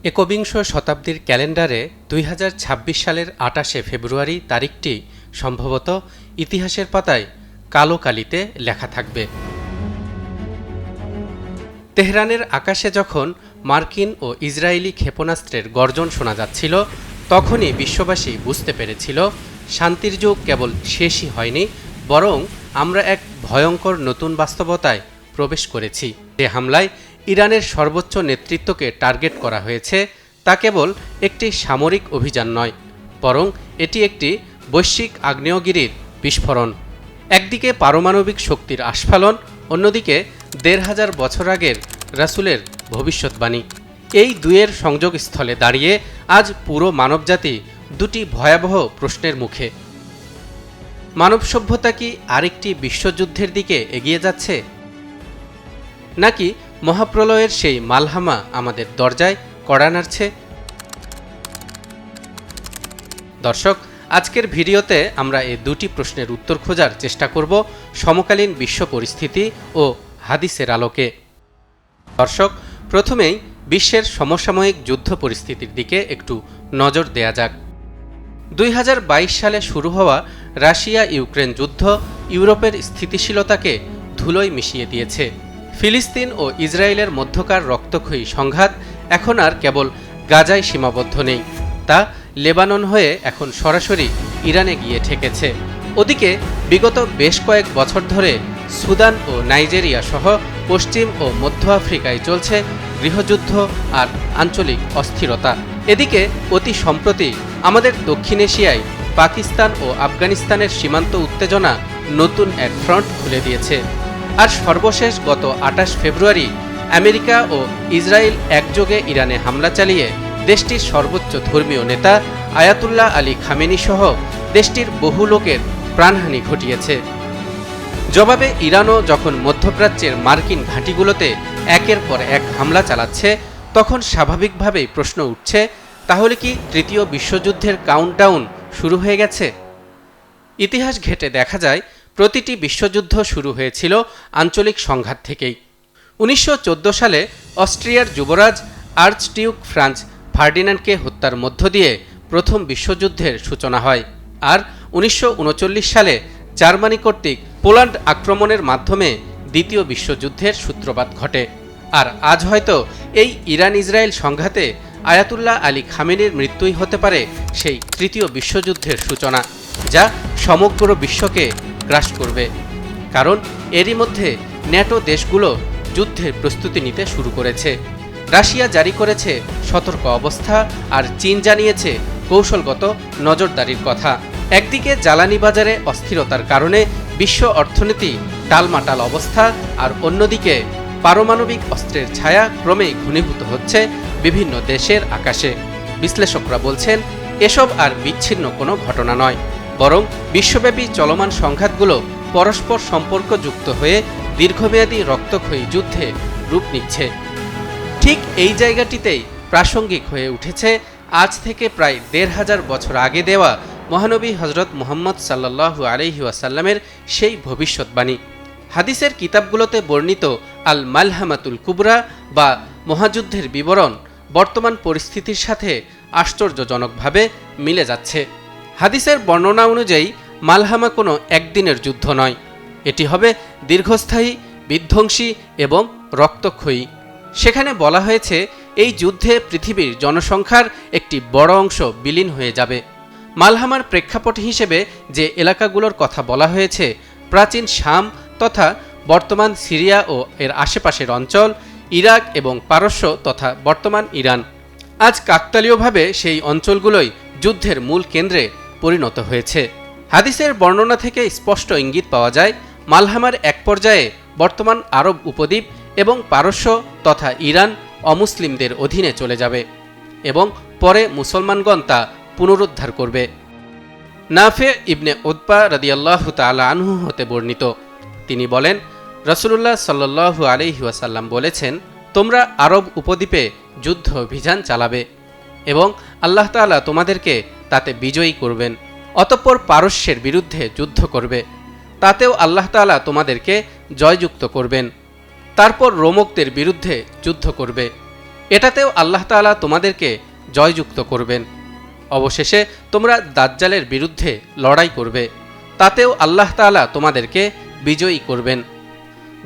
একবিংশ শতাব্দীর ক্যালেন্ডারে ২০২৬ সালের ২৮শে ফেব্রুয়ারি তারিখটি সম্ভবত ইতিহাসের পাতায় কালো কালিতে লেখা থাকবে। তেহরানের আকাশে যখন মার্কিন ও ইসরায়েলি ক্ষেপণাস্ত্রের গর্জন শোনা যাচ্ছিল, তখনই বিশ্ববাসী বুঝতে পেরেছিল শান্তির যুগ কেবল শেষই হয়নি, বরং আমরা এক ভয়ঙ্কর নতুন বাস্তবতায় প্রবেশ করেছি। যে হামলায় ইরানের সর্বোচ্চ নেতৃত্বকে টার্গেট করা হয়েছে তা কেবল একটি সামরিক অভিযান নয়, বরং এটি একটি বৈশ্বিক আগ্নেয়গিরির বিস্ফোরণ। একদিকে পারমাণবিক শক্তির আস্ফালন, অন্যদিকে ১৫০০ বছর আগের রাসূলের ভবিষ্যৎবাণী। এই দুয়ের সংযোগস্থলে দাঁড়িয়ে আজ পুরো মানবজাতি দুটি ভয়াবহ প্রশ্নের মুখে। মানব সভ্যতা কি আরেকটি বিশ্বযুদ্ধের দিকে এগিয়ে যাচ্ছে, নাকি মহাপ্রলয়ের সেই মালহামা আমাদের দরজায় কড়া নাড়ছে? দর্শক, আজকের ভিডিওতে আমরা এই দুটি প্রশ্নের উত্তর খোঁজার চেষ্টা করব সমকালীন বিশ্ব পরিস্থিতি ও হাদিসের আলোকে। দর্শক, প্রথমেই বিশ্বের সমসাময়িক যুদ্ধ পরিস্থিতির দিকে একটু নজর দেয়া যাক। ২০২২ সালে শুরু হওয়া রাশিয়া ইউক্রেন যুদ্ধ ইউরোপের স্থিতিশীলতাকে ধুলোয় মিশিয়ে দিয়েছে। ফিলিস্তিন ও ইসরায়েলের মধ্যকার রক্তক্ষয়ী সংঘাত এখন আর কেবল গাজায় সীমাবদ্ধ নেই, তা লেবানন হয়ে এখন সরাসরি ইরানে গিয়ে ঠেকেছে। ওদিকে বিগত বেশ কয়েক বছর ধরে সুদান ও নাইজেরিয়া সহ পশ্চিম ও মধ্য আফ্রিকায় চলছে গৃহযুদ্ধ আর আঞ্চলিক অস্থিরতা। এদিকে অতি সম্প্রতি আমাদের দক্ষিণ এশিয়ায় পাকিস্তান ও আফগানিস্তানের সীমান্ত উত্তেজনা নতুন এক ফ্রন্ট খুলে দিয়েছে। আর সর্বশেষ গত ২৮ ফেব্রুয়ারি আমেরিকা ও ইসরায়েল একযোগে ইরানে হামলা চালিয়ে দেশটির সর্বোচ্চ ধর্মীয় নেতা আয়াতুল্লাহ আলী খামেনি সহ দেশটির বহু লোকের প্রাণহানি ঘটিয়েছে। জবাবে ইরানও যখন মধ্যপ্রাচ্যের মার্কিন ঘাঁটিগুলোতে একের পর এক হামলা চালাচ্ছে, তখন স্বাভাবিকভাবেই প্রশ্ন উঠছে, তাহলে কি তৃতীয় বিশ্বযুদ্ধের কাউন্টডাউন শুরু হয়ে গেছে? ইতিহাস ঘেঁটে দেখা যায় প্রতিটি বিশ্বযুদ্ধ শুরু হয়েছিল আঞ্চলিক সংঘাত থেকেই। ১৯১৪ সালে অস্ট্রিয়ার যুবরাজ আর্চডিউক ফ্রান্স ফার্ডিনান্ডকে হত্যার মধ্য দিয়ে প্রথম বিশ্বযুদ্ধের সূচনা হয়। আর ১৯৩৯ সালে জার্মানি কর্তৃক পোল্যান্ড আক্রমণের মাধ্যমে দ্বিতীয় বিশ্বযুদ্ধের সূত্রপাত ঘটে। আর আজ হয়তো এই ইরান ইসরায়েল সংঘাতে আয়াতুল্লাহ আলী খামেনির মৃত্যুই হতে পারে সেই তৃতীয় বিশ্বযুদ্ধের সূচনা, যা সমগ্র বিশ্বকে গ্রাস করবে। কারণ এরই মধ্যে ন্যাটো দেশগুলো যুদ্ধের প্রস্তুতি নিতে শুরু করেছে। রাশিয়া জারি করেছে সতর্ক অবস্থা, আর চীন জানিয়েছে কৌশলগত নজরদারির কথা। একদিকে জ্বালানি বাজারে অস্থিরতার কারণে বিশ্ব অর্থনীতি টালমাটাল অবস্থা, আর অন্যদিকে পারমাণবিক অস্ত্রের ছায়া ক্রমেই ঘনীভূত হচ্ছে বিভিন্ন দেশের আকাশে। বিশ্লেষকরা বলছেন, এসব আর বিচ্ছিন্ন কোনো ঘটনা নয়, বরং বিশ্বব্যাপী চলমান সংঘাতগুলো পরস্পর সম্পর্কযুক্ত হয়ে দীর্ঘমেয়াদী রক্তক্ষয়ী যুদ্ধে রূপ নিচ্ছে। ঠিক এই জায়গাটিতেই প্রাসঙ্গিক হয়ে উঠেছে আজ থেকে প্রায় ১৫০০ বছর আগে দেওয়া মহানবী হজরত মুহাম্মদ সাল্লাল্লাহু আলাইহি ওয়াসাল্লামের সেই ভবিষ্যৎবাণী। হাদিসের কিতাবগুলোতে বর্ণিত আল মালহামাতুল কুবরা বা মহাযুদ্ধের বিবরণ বর্তমান পরিস্থিতির সাথে আশ্চর্যজনকভাবে মিলে যাচ্ছে। হাদিসের বর্ণনা অনুযায়ী মালহামা কোনো একদিনের যুদ্ধ নয়, এটি হবে দীর্ঘস্থায়ী, বিধ্বংসী এবং রক্তক্ষয়ী। সেখানে বলা হয়েছে এই যুদ্ধে পৃথিবীর জনসংখ্যার একটি বড় অংশ বিলীন হয়ে যাবে। মালহামার প্রেক্ষাপট হিসেবে যে এলাকাগুলোর কথা বলা হয়েছে, প্রাচীন শাম তথা বর্তমান সিরিয়া ও এর আশেপাশের অঞ্চল, ইরাক এবং পারস্য তথা বর্তমান ইরান। আজ কাকতালীয়ভাবে সেই অঞ্চলগুলোই যুদ্ধের মূল কেন্দ্রে পরিণত হয়েছে। হাদিসের বর্ণনা থেকে স্পষ্ট ইঙ্গিত পাওয়া যায়, মালহামার এক পর্যায়ে বর্তমান আরব উপদ্বীপ এবং পারস্য তথা ইরান অমুসলিমদের অধীনে চলে যাবে এবং পরে মুসলমানগণ তা পুনরুদ্ধার করবে। নাফে ইবনে উতবা রাদিয়াল্লাহু তাআলা আনহু হতে বর্ণিত, তিনি বলেন, রাসূলুল্লাহ সাল্লাল্লাহু আলাইহি ওয়াসাল্লাম বলেছেন, তোমরা আরব উপদ্বীপে যুদ্ধ অভিযান চালাবে এবং আল্লাহ তাআলা তোমাদেরকে তাতে বিজয়ী করবেন। অতঃপর পারস্যের বিরুদ্ধে যুদ্ধ করবে, তাতেও আল্লাহ তাআলা তোমাদেরকে জয়যুক্ত করবেন। তারপর রোমকদের বিরুদ্ধে যুদ্ধ করবে, এটাতেও আল্লাহ তাআলা তোমাদেরকে জয়যুক্ত করবেন। অবশেষে তোমরা দাজ্জালের বিরুদ্ধে লড়াই করবে, তাতেও আল্লাহ তাআলা তোমাদেরকে বিজয়ী করবেন।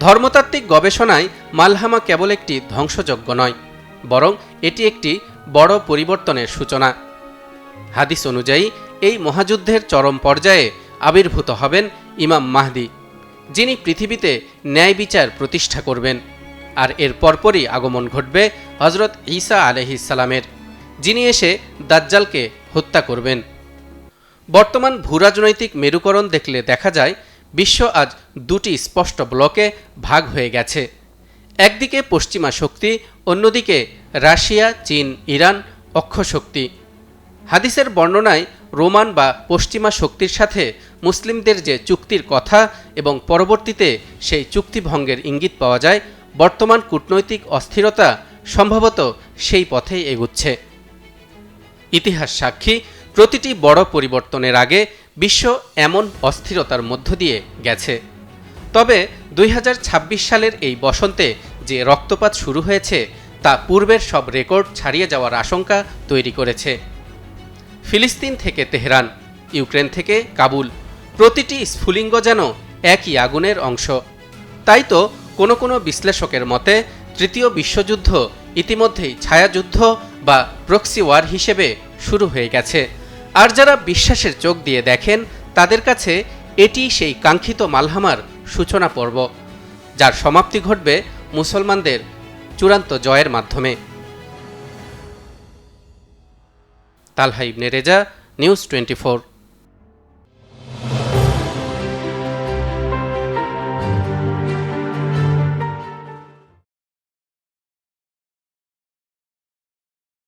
ধর্মতাত্ত্বিক গবেষণায় মালহামা কেবল একটি ধ্বংসযজ্ঞ নয়, বরং এটি একটি বড় পরিবর্তনের সূচনা। হাদিস অনুযায়ী এই মহাযুদ্ধের চরম পর্যায়ে আবির্ভূত হবেন ইমাম মাহদী, যিনি পৃথিবীতে ন্যায় বিচার প্রতিষ্ঠা করবেন। আর এর পরপরই আগমন ঘটবে হজরত ঈসা আলাইহিস সালামের, যিনি এসে দাজ্জালকে হত্যা করবেন। বর্তমান ভূরাজনৈতিক মেরুকরণ দেখলে দেখা যায় বিশ্ব আজ দুটি স্পষ্ট ব্লকে ভাগ হয়ে গেছে। একদিকে পশ্চিমা শক্তি, অন্যদিকে রাশিয়া, চীন, ইরান অক্ষশক্তি। হাদিসের বর্ণনায় রোমান বা পশ্চিমা শক্তির সাথে মুসলিমদের যে চুক্তির কথা এবং পরবর্তীতে সেই চুক্তি ভঙ্গের ইঙ্গিত পাওয়া যায়, বর্তমান কূটনৈতিক অস্থিরতা সম্ভবত সেই পথেই এগুচ্ছে। ইতিহাস সাক্ষী, প্রতিটি বড় পরিবর্তনের আগে বিশ্ব এমন অস্থিরতার মধ্য দিয়ে গেছে। তবে 2026 সালের এই বসন্তে যে রক্তপাত শুরু হয়েছে তা পূর্বের সব রেকর্ড ছাড়িয়ে যাওয়ার আশঙ্কা তৈরি করেছে। ফিলিস্তিন থেকে তেহরান, ইউক্রেন থেকে কাবুল, প্রতিটি স্ফুলিঙ্গ যেন একই আগুনের অংশ। তাই তো কোনো কোনো বিশ্লেষকের মতে তৃতীয় বিশ্বযুদ্ধ ইতিমধ্যেই ছায়াযুদ্ধ বা প্রক্সি ওয়ার হিসেবে শুরু হয়ে গেছে। আর যারা বিশ্বাসের চোখ দিয়ে দেখেন, তাদের কাছে এটি সেই কাঙ্ক্ষিত মালহামার সূচনা পর্ব, যার সমাপ্তি ঘটবে মুসলমানদের চূড়ান্ত জয়ের মাধ্যমে। তালহা ইবনে রেজা, নিউজ 24।